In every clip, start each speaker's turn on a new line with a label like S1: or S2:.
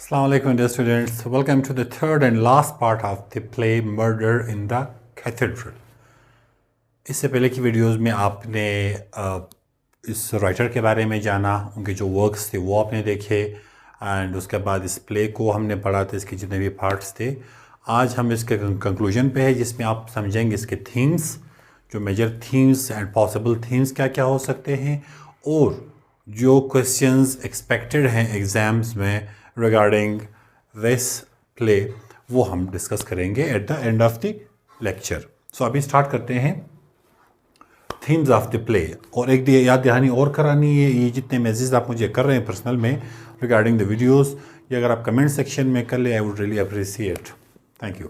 S1: Assalamu alaikum dear students. Welcome to the third and last part of the play Murder in the Cathedral. इससे पहले की videos में आपने इस writer के बारे में जाना, उनके जो वर्क्स थे वो आपने देखे एंड उसके बाद इस प्ले को हमने पढ़ा था, इसके जितने भी पार्ट्स थे। आज हम इसके कंक्लूजन पे है जिसमें आप समझेंगे इसके थीम्स, जो major themes and possible themes क्या क्या हो सकते हैं और जो क्वेश्चंस एक्सपेक्टेड हैं एग्ज़ाम्स में रिगार्डिंग दिस प्ले वो हम डिस्कस करेंगे at the end of the lecture. So अभी स्टार्ट करते हैं थीम्स ऑफ द प्ले। और एक याद दहानी और करानी है, ये जितने मैसेज आप मुझे कर रहे हैं पर्सनल में रिगार्डिंग द वीडियोस, ये अगर आप कमेंट सेक्शन में कर ले I would really appreciate, thank you.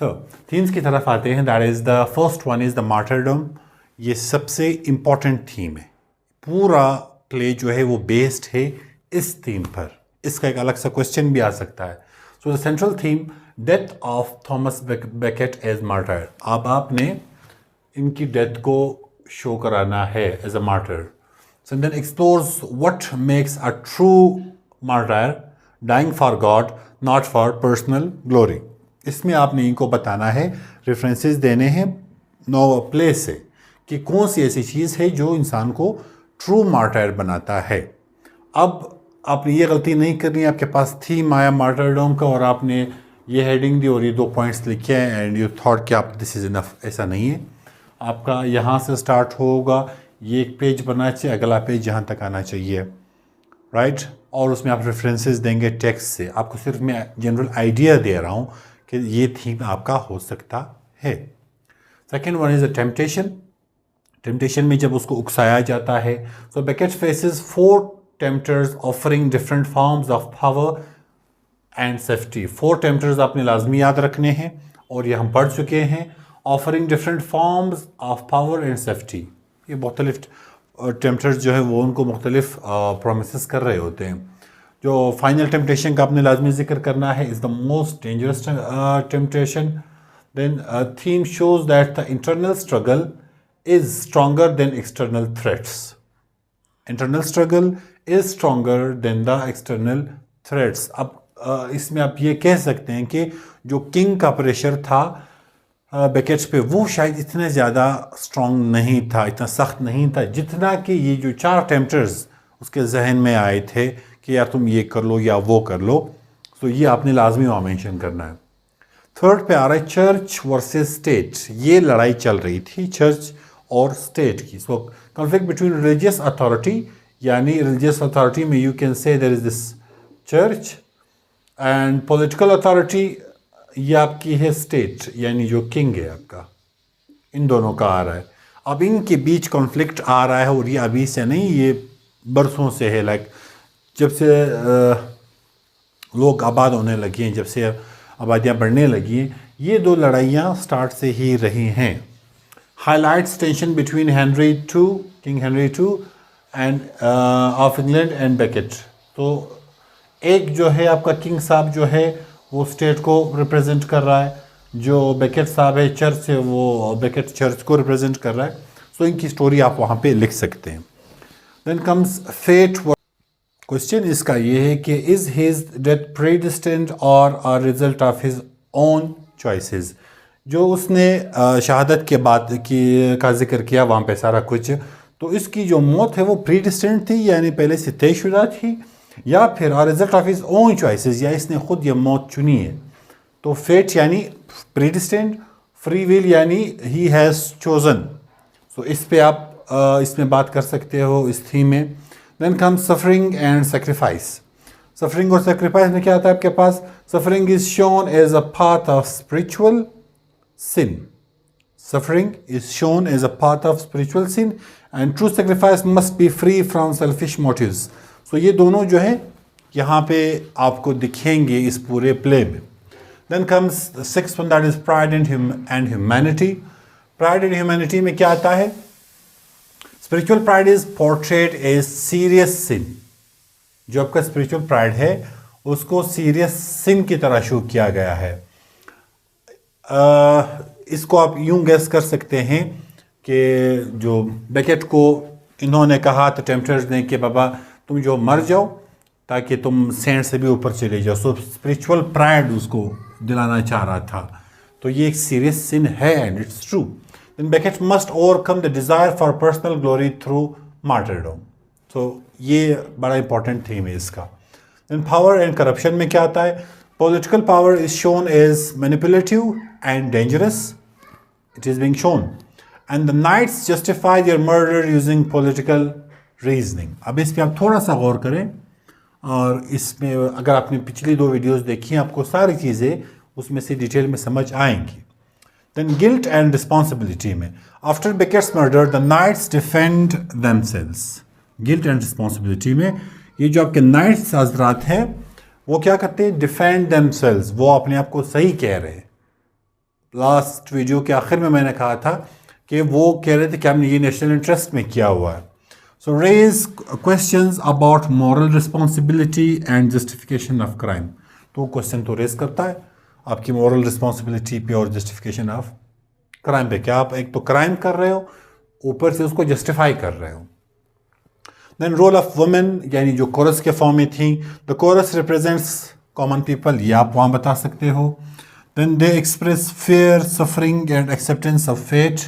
S1: So themes की तरफ आते हैं। That is the first one is the martyrdom. ये सबसे इम्पॉर्टेंट थीम है। पूरा प्ले जो है वो बेस्ड है इस थीम पर। इसका एक अलग सा क्वेश्चन भी आ सकता है। So the central theme, death of Thomas Becket as martyr. अब आपने इनकी डेथ को शो कराना है as a martyr. So then explores what makes a true martyr, dying for God not for personal glory. इसमें आपने इनको बताना है, रेफरेंसेस देने हैं नो प्ले से कि कौन सी ऐसी चीज़ है जो इंसान को ट्रू मार्टर बनाता है। अब आपने ये गलती नहीं करनी है, आपके पास थीम आया मार्टरडम का और आपने ये हेडिंग दी और ये 2 पॉइंट्स लिखे हैं एंड यू थॉट कि आप दिस इज़ इनफ। ऐसा नहीं है। आपका यहाँ से स्टार्ट होगा, ये एक पेज बनना चाहिए, अगला पेज यहाँ तक आना चाहिए, राइट। और उसमें आप रेफरेंसेस देंगे टेक्स्ट से। आपको सिर्फ मैं जनरल आइडिया दे रहा हूँ कि ये थीम आपका हो सकता है। Second one is a temptation. Temptation में जब उसको उकसाया जाता है, सो Beckett faces 4 tempters offering different forms of power and safety। 4 tempters आपने लाजमी याद रखने हैं और ये हम पढ़ चुके हैं। offering different forms of power and safety, ये मुख्तलिफ tempters जो है वो उनको मुख्तलिफ promises कर रहे होते हैं। जो फाइनल टेम्पटेशन का आपने लाजमी जिक्र करना है, is the most dangerous temptation. Then theme shows that the internal struggle is stronger than external threats. Internal struggle is stronger than the external threats. अब इसमें आप ये कह सकते हैं कि जो किंग का प्रेशर था बेकेट्स पे वो शायद इतना ज़्यादा स्ट्रॉन्ग नहीं था, इतना सख्त नहीं था जितना कि ये जो 4 टेम्पटर्स उसके जहन में आए थे कि यार तुम ये कर लो या वो कर लो। तो ये आपने लाजमी वहाँ मेंशन करना है। थर्ड पे आ रहा है चर्च वर्सेस स्टेट। ये लड़ाई चल रही थी चर्च और स्टेट की। So conflict between religious authority, यानी रिलीजियस अथॉरिटी में you can say there is this church, and political authority ये आपकी है स्टेट, यानी जो किंग है आपका। इन दोनों का आ रहा है। अब इनके बीच कॉन्फ्लिक्ट आ रहा है और ये अभी से नहीं, ये बरसों से है। लाइक जब से लोग आबाद होने लगे हैं, जब से आबादियाँ बढ़ने लगी हैं, ये 2 लड़ाइयाँ स्टार्ट से ही रही हैं। Highlights tension between king Henry II end of England and Beckett. तो एक जो है आपका किंग साहब जो है वो स्टेट को रिप्रेजेंट कर रहा है, जो बेकेट साहब है चर्च से वो बेकेट चर्च को रिप्रेजेंट कर रहा है। सो इनकी स्टोरी आप वहाँ पे लिख सकते हैं। Then comes fate. क्वेश्चन इसका ये है कि इज हिज डेथ प्रीडिस्टिन्ड और a result of his own choices. जो उसने शहादत के बाद की का जिक्र किया वहाँ पे सारा कुछ, तो इसकी जो मौत है वो प्रीडिस्टिन्ड थी, यानी पहले से तयशुदा थी, या फिर result of his own choices, या इसने खुद ये मौत चुनी है। तो फेट यानी प्रीडिस्टिन्ड, फ्री विल यानी ही हैज़ चोजन। सो इस पे आप इसमें बात कर सकते हो इस थीम में। Then come suffering and sacrifice. Suffering और सेक्रीफाइस में क्या आता है आपके पास? Suffering is shown as a path of spiritual sin. Suffering is shown as a path of spiritual sin and true sacrifice must be free from selfish motives. So ये दोनों जो है यहाँ पे आपको दिखेंगे इस पूरे प्ले में। Then comes the 6th one, that is pride and humanity. Pride and humanity में क्या आता है? Spiritual pride is portrayed as serious sin. जो आपका spiritual pride है उसको serious sin की तरह शो किया गया है। इसको आप यूं गैस कर सकते हैं कि जो बेकेट को इन्होंने कहा तो टेम्पटर्स ने कि बाबा तुम जो मर जाओ ताकि तुम सेंट से भी ऊपर चले जाओ। सो स्पिरिचुअल प्राइड उसको दिलाना चाह रहा था। तो ये एक सीरियस सिन है and it's true. Then Becket must overcome the desire for personal glory through martyrdom. तो ये बड़ा इंपॉर्टेंट थीम है इसका। देन पावर एंड करप्शन में क्या आता है? Political power is shown as manipulative and dangerous, it is being shown, and the knights justify their murder using political reasoning. अब इस पे आप थोड़ा सा गौर करें, और इसमें अगर आपने पिछली 2 वीडियोस देखी आपको सारी चीज़ें उसमें से डिटेल में समझ आएंगी। Then guilt and responsibility में after Becket's murder the knights defend themselves. Guilt and responsibility में ये जो आपके knights हजरात हैं वो क्या करते हैं? defend themselves. वो अपने आप को सही कह रहे हैं। लास्ट वीडियो के आखिर में मैंने कहा था कि वो कह रहे थे कि हमने ये नेशनल इंटरेस्ट में किया हुआ है। So raise questions about moral responsibility and justification of crime. तो क्वेश्चन तो रेज करता है आपकी मॉरल रिस्पॉन्सिबिलिटी पे और जस्टिफिकेशन ऑफ क्राइम पे। क्या आप एक तो क्राइम कर रहे हो, ऊपर से उसको जस्टिफाई कर रहे हो। देन रोल ऑफ वुमेन, यानी जो कोरस के फॉर्म में थी, the coarse represents common people, ये आप वहाँ बता सकते हो। Then they express fear, suffering and acceptance of fate,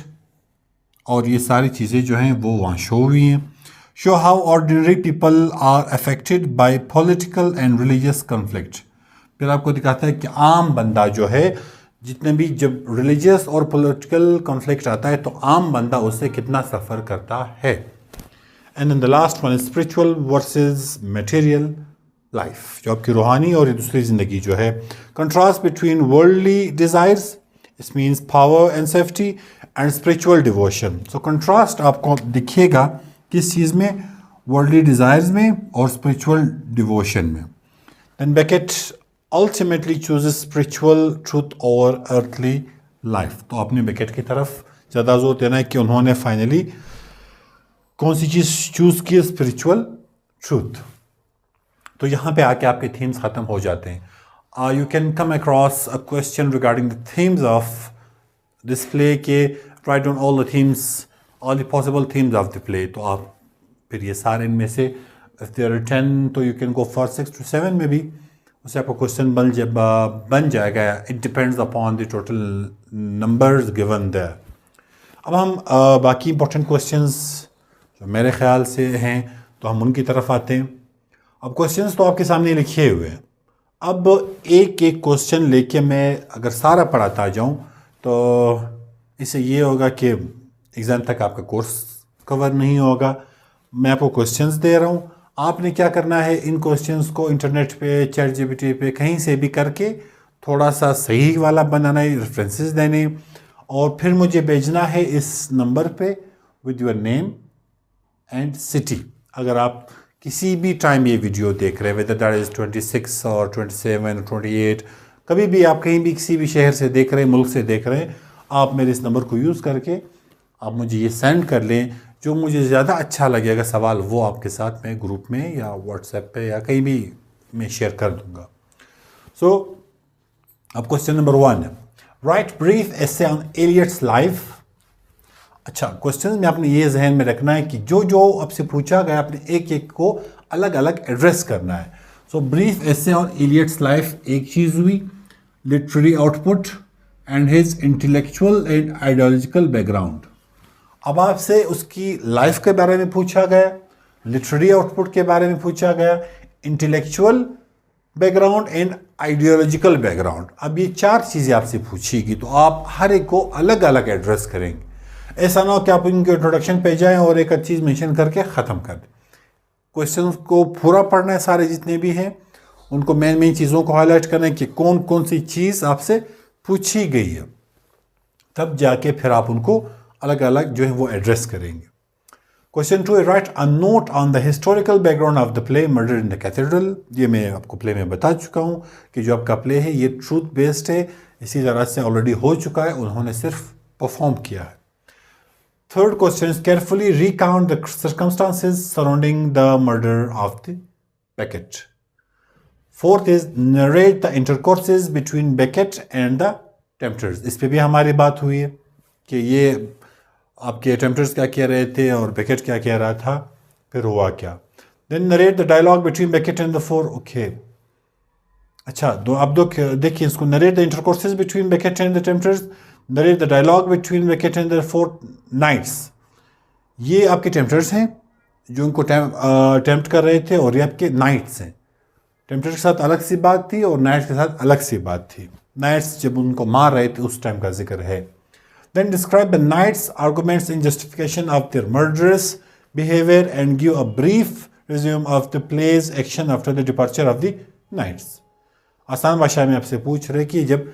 S1: और ये सारी चीज़ें जो हैं वो वहाँ शो हुई हैं। Show how ordinary people are affected by political and religious conflict. फिर आपको दिखाता है कि आम बंदा जो है, जितने भी जब रिलीजियस और पॉलिटिकल कॉन्फ्लिक्ट आता है तो आम बंदा उससे कितना सफ़र करता है। And then the last one is spiritual versus material life, जो आपकी रूहानी और दूसरी ज़िंदगी जो है। कंट्रास्ट बिटवीन वर्ल्डली डिज़ायर्स, इस means power and safety, and spiritual devotion. So contrast आपको दिखेगा किस चीज़ में? वर्ल्डली डिज़ायर्स में और स्पिरिचुअल डिवोशन में। Then Becket ultimately chooses spiritual truth over earthly life. तो आपने बेकेट की तरफ ज़्यादा जोर देना है कि उन्होंने फाइनली कौन सी चीज़ चूज़ की? Spiritual truth. तो यहाँ पे आके आपके थीम्स ख़त्म हो जाते हैं। You can come across a question regarding the themes of this play के write down all the themes, all the possible themes of the play. तो आप फिर ये सारे इनमें से इफ देयर आर 10 तो you can go for 6 to 7 में भी, उससे आपका क्वेश्चन बन जाएगा। It depends upon the total numbers given there. अब हम बाकी इंपॉर्टेंट क्वेश्चंस जो मेरे ख्याल से हैं तो हम उनकी तरफ आते हैं। अब क्वेश्चंस तो आपके सामने लिखे हुए हैं। अब एक एक क्वेश्चन लेके मैं अगर सारा पढ़ाता जाऊं तो इससे ये होगा कि एग्ज़ाम तक आपका कोर्स कवर नहीं होगा। मैं आपको क्वेश्चंस दे रहा हूँ, आपने क्या करना है? इन क्वेश्चंस को इंटरनेट पे, चैट जीपीटी पे, कहीं से भी करके थोड़ा सा सही वाला बनाना है, रेफरेंसेस देने, और फिर मुझे भेजना है इस नंबर पे with your name and city. अगर आप किसी भी टाइम ये वीडियो देख रहे हैं, वेदर दैट इज़ 26 और 27 और 28, कभी भी आप कहीं भी किसी भी शहर से देख रहे हैं, मुल्क से देख रहे हैं, आप मेरे इस नंबर को यूज़ करके आप मुझे ये सेंड कर लें। जो मुझे ज़्यादा अच्छा लगेगा सवाल वो आपके साथ मैं ग्रुप में या व्हाट्सएप पे या कहीं भी मैं शेयर कर दूँगा। सो अब क्वेश्चन नंबर 1 है, right brief essay on Eliot's life. अच्छा, क्वेश्चन में आपने ये जहन में रखना है कि जो जो आपसे पूछा गया आपने एक एक को अलग अलग एड्रेस करना है। So brief essay on Eliot's life एक चीज़ हुई, literary output and his intellectual and ideological background. अब आपसे उसकी लाइफ के बारे में पूछा गया, लिटरेरी आउटपुट के बारे में पूछा गया, intellectual background and ideological background. अब ये 4 चीज़ें आपसे पूछेगी तो आप हर एक को अलग अलग एड्रेस करेंगे। ऐसा ना हो कि आप इनके इंट्रोडक्शन पे जाएं और एक अच्छी चीज़ मेंशन करके ख़त्म कर दें। क्वेश्चन को पूरा पढ़ना है, सारे जितने भी हैं उनको मेन चीज़ों को हाईलाइट करना है कि कौन कौन सी चीज़ आपसे पूछी गई है, तब जाके फिर आप उनको अलग अलग जो है वो एड्रेस करेंगे। क्वेश्चन 2 है, right a note on the historical background of the play murder in the cathedral. ये मैं आपको प्ले में बता चुका हूँ कि जो आपका प्ले है ये ट्रूथ बेस्ड है, इसी तरह से ऑलरेडी हो चुका है, उन्होंने सिर्फ परफॉर्म किया है। Third question is carefully recount the circumstances surrounding the murder of the Beckett. Fourth is narrate the intercourses between Beckett and the tempters. इस पे भी हमारी बात हुई है कि ये आपके tempters क्या कह रहे थे और Beckett क्या कह रहा था, फिर हुआ क्या। Then narrate the dialogue between Becket and the four, okay. अच्छा, अब देखिए इसको, narrate the intercourses between Becket and the tempters, narrate the dialogue between Becket and the four knights. ये आपके टेम्पटर्स हैं जो उनको टेम्प्ट कर रहे थे, और ये आपके नाइट्स हैं। टेम्पटर के साथ अलग सी बात थी और नाइट्स के साथ अलग सी बात थी। नाइट्स जब उनको मार रहे थे उस टाइम का जिक्र है। Then describe the knights arguments in justification of their murderous behaviour and give a brief resume of the play's action after the departure of the knights. आसान भाषा में आपसे पूछ रहे कि जब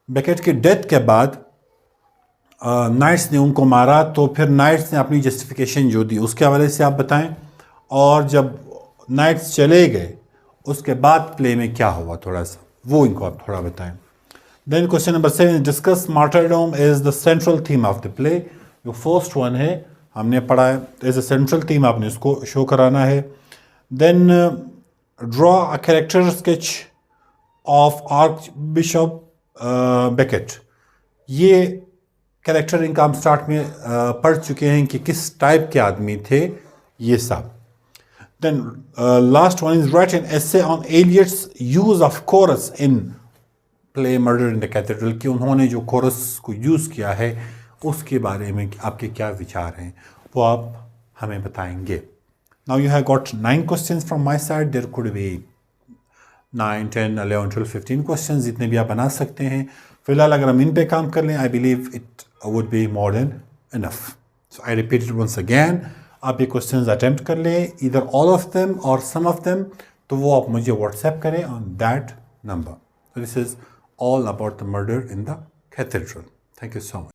S1: बेकेट की डेथ के बाद नाइट्स ने उनको मारा तो फिर नाइट्स ने अपनी जस्टिफिकेशन जो दी उसके हवाले से आप बताएं, और जब नाइट्स चले गए उसके बाद प्ले में क्या हुआ थोड़ा सा वो इनको आप थोड़ा बताएं। Then question number 7, discuss martyrdom is the central theme of the play. जो फर्स्ट वन है हमने पढ़ा है, एज अ सेंट्रल थीम आपने इसको शो कराना है। Then draw a character sketch of archbishop Becket. ये कैरेक्टर इनका हम स्टार्ट में पढ़ चुके हैं कि किस टाइप के आदमी थे ये सब। Then last one is write an essay on Eliot's use of chorus in play Murder in the Cathedral, कि उन्होंने जो chorus को यूज़ किया है उसके बारे में आपके क्या विचार हैं वो आप हमें बताएंगे। Now you have got 9 questions from my side. There could be 9, 10, 11, 12, 15 questions, जितने भी आप बना सकते हैं। फिलहाल अगर हम इन पे काम कर लें, I believe it would be more than enough. So I repeat it once again. आप ये क्वेश्चंस अटेम्प्ट कर लें, इधर ऑल ऑफ देम और सम ऑफ देम, तो वो आप मुझे व्हाट्सएप करें on that number. This is all about the murder in the cathedral. Thank you so much.